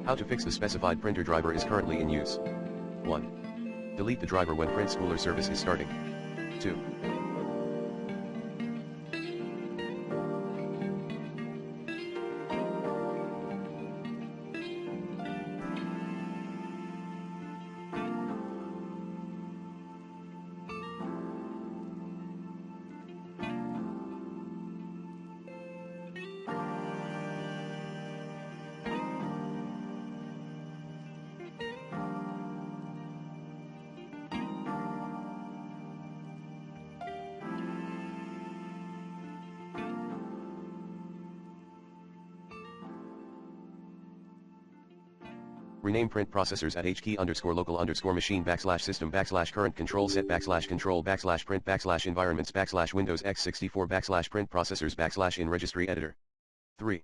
How to fix the specified printer driver is currently in use. 1. Delete the driver when print spooler service is starting. 2. Rename print processors at hkey_local_machine \system \current control set /control \print /environments \windows x64 /print processors \in registry editor. 3.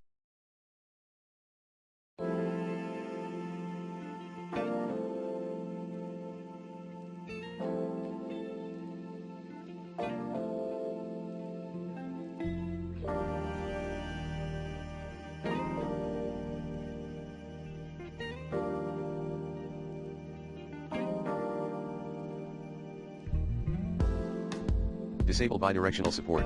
Disable bidirectional support.